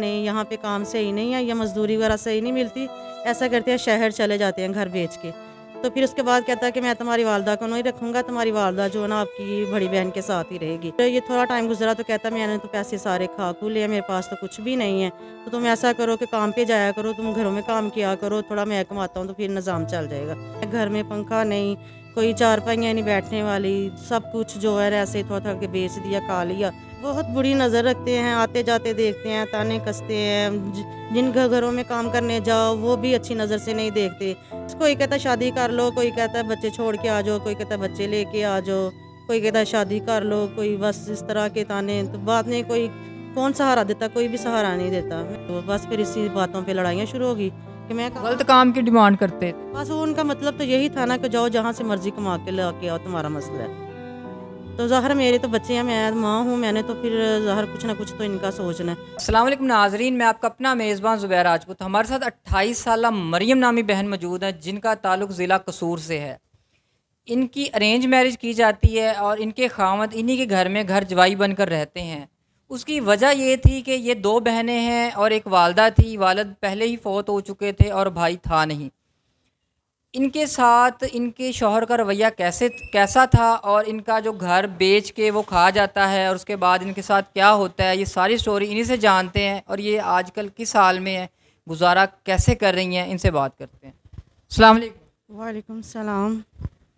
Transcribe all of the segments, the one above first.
नहीं, यहाँ पे काम सही नहीं है या मजदूरी वगैरह सही नहीं मिलती, ऐसा करते हैं शहर चले जाते हैं घर बेच के। तो फिर उसके बाद कहता है कि मैं तुम्हारी वालदा को नहीं रखूँगा, तुम्हारी वालदा जो है ना आपकी बड़ी बहन के साथ ही रहेगी। तो ये थोड़ा टाइम गुजरा तो कहता मैंने तो पैसे सारे खा खू लिए, मेरे पास तो कुछ भी नहीं है, तो तुम ऐसा करो कि काम पे जाया करो, तुम घरों में काम किया करो, थोड़ा मैं कमाता हूँ तो फिर निज़ाम चल जाएगा। घर में पंखा नहीं, कोई चारपाइयाँ नहीं बैठने वाली, सब कुछ जो है ऐसे ही थोड़ा थोड़ा के बेच दिया, खा लिया। बहुत बुरी नज़र रखते हैं, आते जाते देखते हैं, ताने कसते हैं। जिन घरों में काम करने जाओ वो भी अच्छी नज़र से नहीं देखते। कोई कहता है शादी कर लो, कोई कहता है बच्चे छोड़ के आ जाओ, कोई कहता है बच्चे लेके आ जाओ, कोई कहता है शादी कर लो, कोई बस इस तरह के ताने। तो बाद में कोई कौन सहारा देता, कोई भी सहारा नहीं देता। तो बस फिर इसी बातों पे लड़ाइयाँ शुरू होगी कि मैं गलत काम की डिमांड करते थे। बस वो उनका मतलब तो यही था ना कि जाओ जहाँ से मर्जी कमा के ला के आओ, तुम्हारा मसला है। तो ज़ाहिर मेरे तो बच्चे हैं, मैं माँ हूँ, मैंने तो फिर ज़ाहिर कुछ ना कुछ तो इनका सोचना है। अस्सलाम वालेकुम नाजरीन, मैं आपका अपना मेज़बान ज़ुबैर राजपूत। हमारे साथ 28 साला मरियम नामी बहन मौजूद है जिनका ताल्लुक़ ज़िला कसूर से है। इनकी अरेंज मैरिज की जाती है और इनके खामद इन्हीं के घर में घर जवाई बनकर रहते हैं। उसकी वजह ये थी कि ये दो बहनें हैं और एक वालदा थी। वालिद पहले ही फ़ौत हो चुके थे और भाई था नहीं। इनके साथ इनके शौहर का रवैया कैसा था और इनका जो घर बेच के वो खा जाता है और उसके बाद इनके साथ क्या होता है, ये सारी स्टोरी इन्हीं से जानते हैं। और ये आजकल किस हाल में है, गुजारा कैसे कर रही हैं, इनसे बात करते हैं। अस्सलाम वालेकुम। वालेकुम सलाम।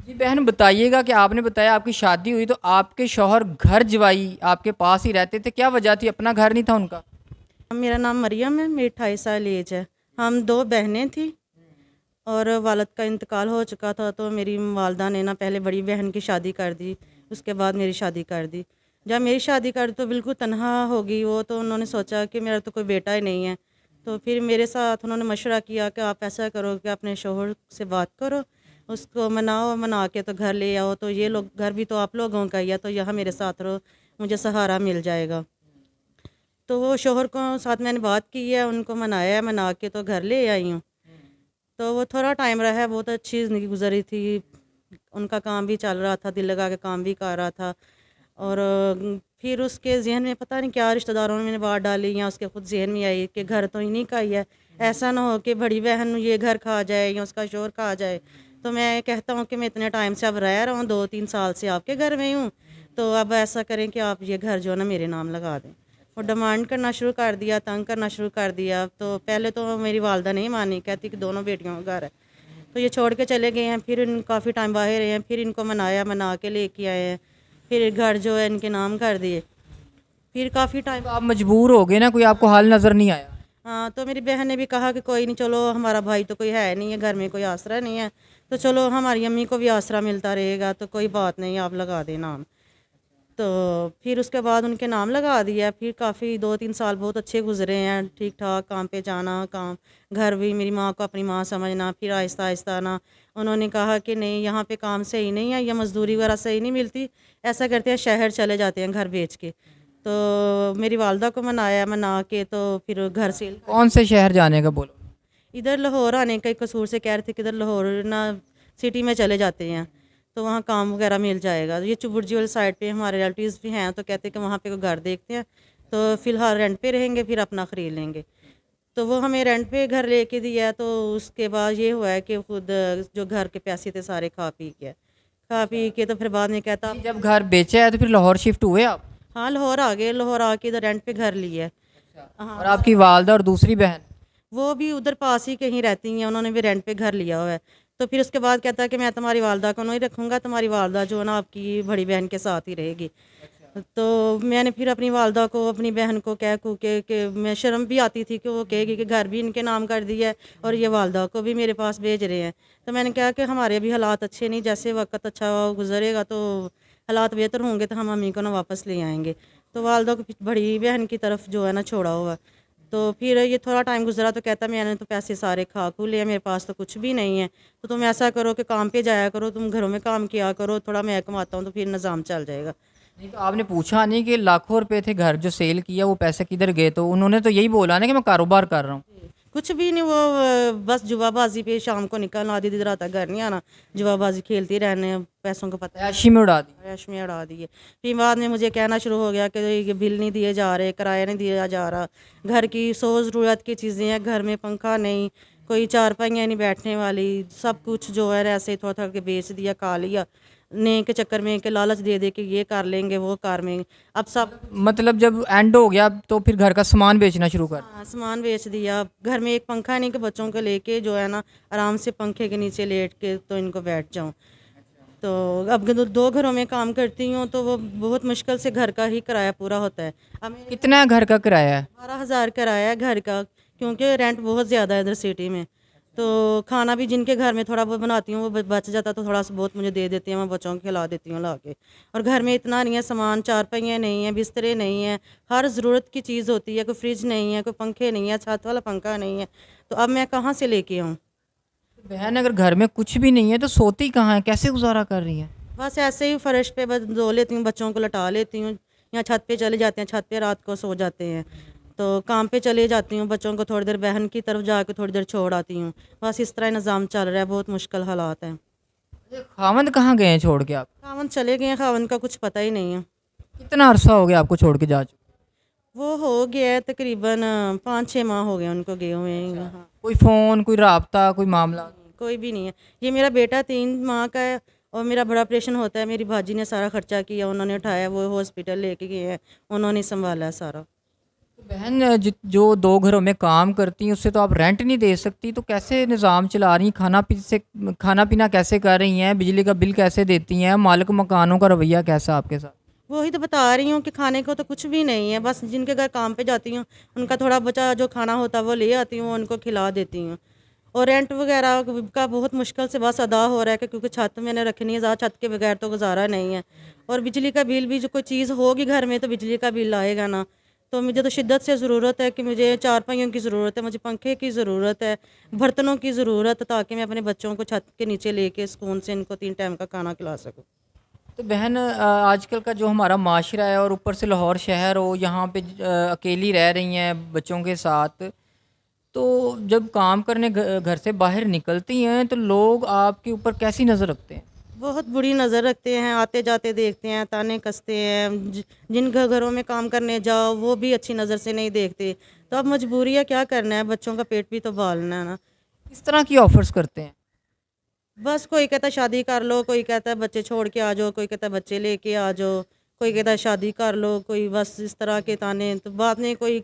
जी बहन, बताइएगा कि आपने बताया आपकी शादी हुई तो आपके शौहर घर जवाई आपके पास ही रहते थे, क्या वजह थी? अपना घर नहीं था उनका? मेरा नाम मरियम है, मेरी 28 साल एज है। हम दो बहनें थी और वालिद का इंतकाल हो चुका था, तो मेरी वालदा ने ना पहले बड़ी बहन की शादी कर दी, उसके बाद मेरी शादी कर दी। जब मेरी शादी कर दी तो बिल्कुल तनहा हो गई वो, तो उन्होंने सोचा कि मेरा तो कोई बेटा ही नहीं है। तो फिर मेरे साथ उन्होंने मशवरा किया कि आप ऐसा करो कि अपने शौहर से बात करो, उसको मनाओ, मना के तो घर ले आओ, तो ये लोग घर भी तो आप लोगों का ही है, तो यहाँ मेरे साथ रहो, मुझे सहारा मिल जाएगा। तो वो शौहर को साथ मैंने बात की है, उनको मनाया है, मना के तो घर ले आई हूँ। तो वो थोड़ा टाइम रहा है, बहुत अच्छी ज़िंदगी गुजरी थी। उनका काम भी चल रहा था, दिल लगा के काम भी कर रहा था। और फिर उसके ज़हन में पता नहीं क्या रिश्तेदारों ने मैंने बात डाली या उसके खुद ज़हन में आई कि घर तो इन्हीं का ही है, ऐसा ना हो कि बड़ी बहन ये घर खा जाए या उसका शोर खा जाए। तो मैं कहता हूँ कि मैं इतने टाइम से अब रह रहा हूँ, 2-3 साल से आपके घर में हूँ, तो अब ऐसा करें कि आप ये घर जो है ना मेरे नाम लगा दें। और डिमांड करना शुरू कर दिया, तंग करना शुरू कर दिया। तो पहले तो मेरी वालदा नहीं मानी, कहती कि दोनों बेटियों का घर है। तो ये छोड़ के चले गए हैं, फिर इन काफ़ी टाइम बाहर रहे हैं, फिर इनको मनाया, मना के लेके आए हैं, फिर घर जो है इनके नाम कर दिए। फिर काफ़ी टाइम तो आप मजबूर हो गए ना, कोई आपको हाल नज़र नहीं आया? हाँ, तो मेरी बहन ने भी कहा कि कोई नहीं, चलो हमारा भाई तो कोई है नहीं है, घर में कोई आसरा नहीं है, तो चलो हमारी अम्मी को भी आसरा मिलता रहेगा, तो कोई बात नहीं, आप लगा दें नाम। तो फिर उसके बाद उनके नाम लगा दिया। फिर काफ़ी 2-3 साल बहुत अच्छे गुजरे हैं, ठीक ठाक, काम पे जाना, काम, घर भी मेरी माँ को अपनी माँ समझना। फिर आहिस्ता आहिस्ता ना उन्होंने कहा कि नहीं, यहाँ पे काम सही नहीं है या मजदूरी वगैरह सही नहीं मिलती, ऐसा करते हैं शहर चले जाते हैं घर बेच के। तो मेरी वालदा को मनाया, मना के तो फिर घर से कौन से शहर जाने का बोलो? इधर लाहौर आने का, कसूर से कह रहे थे कि इधर लाहौर ना सिटी में चले जाते हैं, तो वहाँ काम वगैरह मिल जाएगा। ये चुबुर्जी वाली साइड पे हमारे रिलेटिव्स भी हैं, तो कहते हैं कि वहाँ पे कोई घर देखते हैं, तो फ़िलहाल रेंट पे रहेंगे, फिर अपना ख़रीद लेंगे। तो वो हमें रेंट पे घर लेके दिया, तो उसके बाद ये हुआ है कि खुद जो घर के पैसे थे सारे खा पी के तो फिर बाद में कहता जब घर बेचा है तो फिर लाहौर शिफ्ट हुए आप? हाँ, लाहौर आ गए, लाहौर आके इधर रेंट पे घर लिया है। और आपकी वालदा और दूसरी बहन? वो भी उधर पास ही कहीं रहती हैं, उन्होंने भी रेंट पे घर लिया हुआ है। तो फिर उसके बाद कहता है कि मैं तुम्हारी वालदा को नहीं रखूँगा, तुम्हारी वालदा जो है ना आपकी बड़ी बहन के साथ ही रहेगी। तो मैंने फिर अपनी वालदा को, अपनी बहन को कह कू के कि मैं शर्म भी आती थी कि वो कहेगी कि घर भी इनके नाम कर दिया है और ये वालदा को भी मेरे पास भेज रहे हैं। तो मैंने कहा कि हमारे भी हालात अच्छे नहीं, जैसे वक्त अच्छा गुजरेगा तो हालात बेहतर होंगे तो हम अम्मी को ना वापस ले आएँगे। तो वालदा को बड़ी बहन की तरफ जो है ना छोड़ा हुआ। तो फिर ये थोड़ा टाइम गुजरा तो कहता मैंने तो पैसे सारे खा खू लिए, मेरे पास तो कुछ भी नहीं है, तो तुम ऐसा करो कि काम पे जाया करो, तुम घरों में काम किया करो, थोड़ा मैं कमाता हूँ तो फिर निज़ाम चल जाएगा। नहीं तो आपने पूछा नहीं कि लाखों रुपए थे घर जो सेल किया, वो पैसे किधर गए? तो उन्होंने तो यही बोला ना कि मैं कारोबार कर रहा हूँ। कुछ भी नहीं, वो बस जुआबाजी पे शाम को निकलना, आधी रात तक घर नहीं आना, जुआबाजी खेलती रहने, पैसों को पता ऐशी में उड़ा दी। रैश में उड़ा दिए। फिर बाद में मुझे कहना शुरू हो गया कि ये बिल नहीं दिए जा रहे, किराया नहीं दिया जा रहा, घर की सौ ज़रूरत की चीज़ें हैं, घर में पंखा नहीं, कोई चारपाइयाँ नहीं बैठने वाली, सब कुछ जो है ऐसे थोड़ा थोड़ा के बेच दिया, खा लिया, ने के चक्कर में, के लालच दे दे के ये कर लेंगे वो कर लेंगे। अब सब मतलब जब एंड हो गया तो फिर घर का सामान बेचना शुरू कर। हाँ, सामान बेच दिया। घर में एक पंखा नहीं कि बच्चों को लेके जो है ना आराम से पंखे के नीचे लेट के तो इनको बैठ जाऊं। तो अब दो घरों में काम करती हूँ तो वो बहुत मुश्किल से घर का ही किराया पूरा होता है। अब मेरे कितना है घर का किराया है? 12,000 किराया है घर का, क्योंकि रेंट बहुत ज़्यादा है इधर सिटी में। तो खाना भी जिनके घर में थोड़ा बहुत बनाती हूँ, वो बच जाता तो थोड़ा सा बहुत मुझे दे देती हैं, मैं बच्चों को खिला देती हूँ ला के। और घर में इतना नहीं है सामान, चारपाइयाँ नहीं है, बिस्तरे नहीं है, हर ज़रूरत की चीज़ होती है, कोई फ्रिज नहीं है, कोई पंखे नहीं है, छत वाला पंखा नहीं है, तो अब मैं कहाँ से लेके आऊँ? बहन अगर घर में कुछ भी नहीं है तो सोती कहाँ है, कैसे गुजारा कर रही है? बस ऐसे ही फर्श पे बस धो लेती हूँ, बच्चों को लटा लेती हूँ, या छत पे चले जाते हैं, छत पे रात को सो जाते हैं, तो काम पे चले जाती हूँ, बच्चों को थोड़ी देर बहन की तरफ जाके थोड़ी देर छोड़ आती हूँ। बस इस तरह निज़ाम चल रहा है, बहुत मुश्किल हालात हैं। खावंद कहाँ गए हैं छोड़ के आप? खावन चले गए हैं, खावन का कुछ पता ही नहीं है। कितना अरसा हो गया आपको छोड़ के जा चुके? वो हो गया है तकरीबन 5-6 माह हो गए उनको गए हुए हैं। हाँ, कोई फ़ोन, कोई राबता, कोई मामला? कोई भी नहीं है। ये मेरा बेटा 3 माह का है और मेरा बड़ा ऑपरेशन होता है, मेरी भाजी ने सारा खर्चा किया, उन्होंने उठाया, वो हॉस्पिटल लेके गए हैं, उन्होंने संभाला है सारा। तो बहन जो दो घरों में काम करती हैं उससे तो आप रेंट नहीं दे सकती, तो कैसे निज़ाम चला रही हैं? खाना पीना कैसे कर रही हैं? बिजली का बिल कैसे देती हैं? मालिक मकानों का रवैया कैसा आपके साथ? वही तो बता रही हूँ कि खाने को तो कुछ भी नहीं है, बस जिनके घर काम पे जाती हूँ उनका थोड़ा बचा जो खाना होता है वो ले आती हूँ, उनको खिला देती हूँ। और रेंट वगैरह का बहुत मुश्किल से बस अदा हो रहा है क्योंकि छत मैंने रखनी है, ज़्यादा छत के बगैर तो गुजारा नहीं है। और बिजली का बिल भी, जो कोई चीज़ होगी घर में तो बिजली का बिल आएगा ना। तो मुझे तो शिद्दत से ज़रूरत है कि मुझे चारपाइयों की ज़रूरत है, मुझे पंखे की ज़रूरत है, बर्तनों की ज़रूरत है, ताकि मैं अपने बच्चों को छत के नीचे लेके सुकून से इनको 3 टाइम का खाना खिला सकूँ। तो बहन आजकल का जो हमारा माशरा है और ऊपर से लाहौर शहर हो, यहाँ पे अकेली रह रही हैं बच्चों के साथ, तो जब काम करने घर से बाहर निकलती हैं तो लोग आपके ऊपर कैसी नज़र रखते हैं? बहुत बुरी नज़र रखते हैं, आते जाते देखते हैं, ताने कसते हैं, जिन घरों में काम करने जाओ वो भी अच्छी नज़र से नहीं देखते। तो अब मजबूरी है, क्या करना है, बच्चों का पेट भी तो पालना है ना। किस तरह की ऑफ़र्स करते हैं? बस कोई कहता है शादी कर लो, कोई कहता है बच्चे छोड़ के आ जाओ, कोई कहता है बच्चे लेके आ जाओ, कोई कहता है शादी कर लो, कोई बस इस तरह के ताने। तो बाद में कोई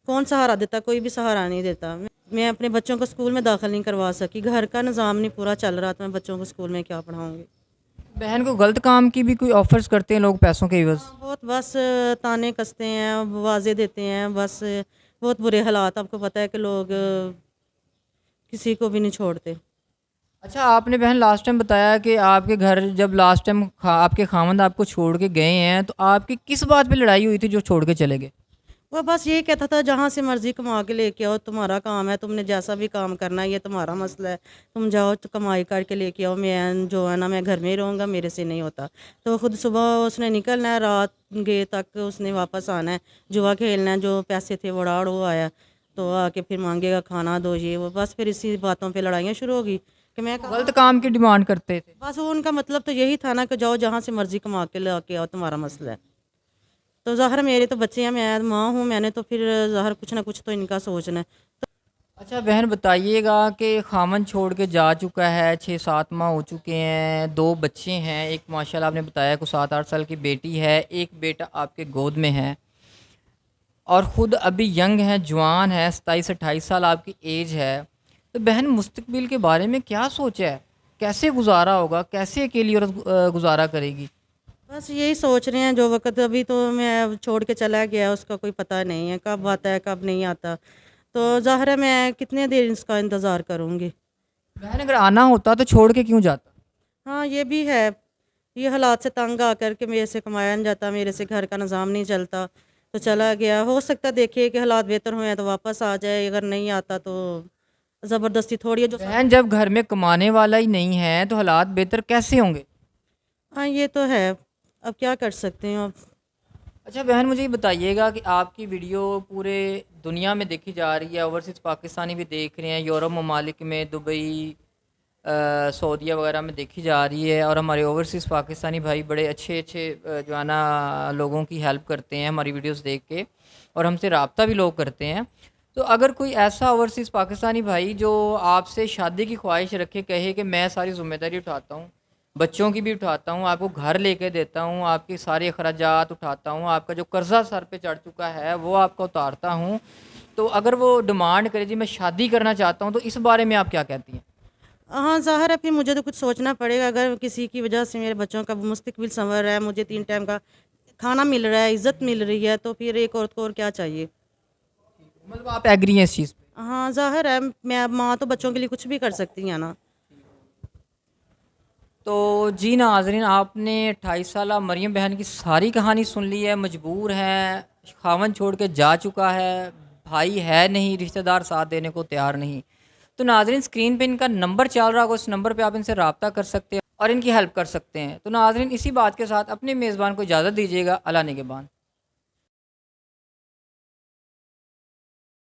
कौन सहारा देता? कोई भी सहारा नहीं देता। मैं अपने बच्चों को स्कूल में दाखिल नहीं करवा सकी, घर का निज़ाम नहीं पूरा चल रहा, तो मैं बच्चों को स्कूल में क्या पढ़ाऊँगी। बहन को गलत काम की भी कोई ऑफ़र्स करते हैं लोग पैसों के एवज़? बहुत बस ताने कसते हैं, वाजे देते हैं, बस बहुत बुरे हालात। आपको पता है कि लोग किसी को भी नहीं छोड़ते। अच्छा, आपने बहन लास्ट टाइम बताया कि आपके घर जब लास्ट टाइम आपके खामंद आपको छोड़ के गए हैं तो आपकी किस बात पे लड़ाई हुई थी जो छोड़ के चले गए? वो बस यही कहता था जहाँ से मर्ज़ी कमा के लेके आओ, तुम्हारा काम है, तुमने जैसा भी काम करना है, ये तुम्हारा मसला है, तुम जाओ तो कमाई करके लेके आओ, मैं जो है ना मैं घर में ही रहूँगा, मेरे से नहीं होता। तो खुद सुबह उसने निकलना है, रात गए तक उसने वापस आना है, जुआ खेलना है, जो पैसे थे वो उड़ा वो आया, तो आके फिर मांगेगा खाना दो ये वो, बस फिर इसी बातों पर लड़ाइयाँ शुरू होगी कि मैं गलत काम की डिमांड करते थे? बस वो उनका मतलब तो यही था ना कि जाओ जहाँ से मर्ज़ी कमा के ला के आओ, तुम्हारा मसला है। तो ज़ाहिर मेरे तो बच्चे हैं, मैं माँ हूँ, मैंने तो फिर ज़ाहिर कुछ ना कुछ तो इनका सोचना है। अच्छा बहन बताइएगा कि खामन छोड़ के जा चुका है, 6-7 माह हो चुके हैं, 2 बच्चे हैं, एक माशाल्लाह आपने बताया को 7-8 साल की बेटी है, एक बेटा आपके गोद में है और ख़ुद अभी यंग है, जवान है, 27-28 साल आपकी एज है। तो बहन मुस्तकबिल के बारे में क्या सोचा है? कैसे गुजारा होगा? कैसे अकेली औरत गुजारा करेगी? बस यही सोच रहे हैं, जो वक़्त अभी तो मैं छोड़ के चला गया उसका कोई पता नहीं है, कब आता है कब नहीं आता। तो ज़ाहिर है मैं कितने देर इसका इंतज़ार करूँगी। बहन अगर आना होता तो छोड़ के क्यों जाता? हाँ, ये भी है। ये हालात से तंग आकर के मेरे से कमाया नहीं जाता, मेरे से घर का निज़ाम नहीं चलता, तो चला गया। हो सकता है देखिए कि हालात बेहतर हुए हैं तो वापस आ जाए, अगर नहीं आता तो ज़बरदस्ती थोड़ी है जो। बहन जब घर में कमाने वाला ही नहीं है तो हालात बेहतर कैसे होंगे? हाँ, ये तो है। अब क्या कर सकते हैं अब। अच्छा बहन, मुझे ये बताइएगा कि आपकी वीडियो पूरे दुनिया में देखी जा रही है, ओवरसीज़ पाकिस्तानी भी देख रहे हैं, यूरोप ममालिक में, दुबई, सऊदीया वगैरह में देखी जा रही है, और हमारे ओवरसीज़ पाकिस्तानी भाई बड़े अच्छे अच्छे जो है ना लोगों की हेल्प करते हैं हमारी वीडियोस देख के, और हमसे रब्ता भी लोग करते हैं। तो अगर कोई ऐसा ओवरसीज़ पाकिस्तानी भाई जो आपसे शादी की ख्वाहिश रखे, कहे कि मैं सारी ज़िम्मेदारी उठाता हूँ, बच्चों की भी उठाता हूँ, आपको घर लेके देता हूँ, आपके सारे अखराजात उठाता हूँ, आपका जो कर्जा सर पे चढ़ चुका है वो आपका उतारता हूँ, तो अगर वो डिमांड करे जी मैं शादी करना चाहता हूँ, तो इस बारे में आप क्या कहती हैं? हाँ, ज़ाहिर है फिर मुझे तो कुछ सोचना पड़ेगा। अगर किसी की वजह से मेरे बच्चों का मुस्तकबिल संवर रहा है, मुझे 3 टाइम का खाना मिल रहा है, इज़्ज़त मिल रही है, तो फिर एक औरत को और क्या चाहिए? मतलब आप एग्री हैं इस चीज़ पे? हाँ, ज़ाहिर है मैं माँ तो बच्चों के लिए कुछ भी कर सकती है ना। तो जी नाज़रीन, आपने 28 साला मरियम बहन की सारी कहानी सुन ली है। मजबूर है, खावन छोड़ के जा चुका है, भाई है नहीं, रिश्तेदार साथ देने को तैयार नहीं। तो नाज़रीन, स्क्रीन पे इनका नंबर चल रहा होगा, उस नंबर पे आप इनसे रब्ता कर सकते हैं और इनकी हेल्प कर सकते हैं। तो नाज़रीन, इसी बात के साथ अपने मेज़बान को इजाज़त दीजिएगा। अल्लाह निगहबान।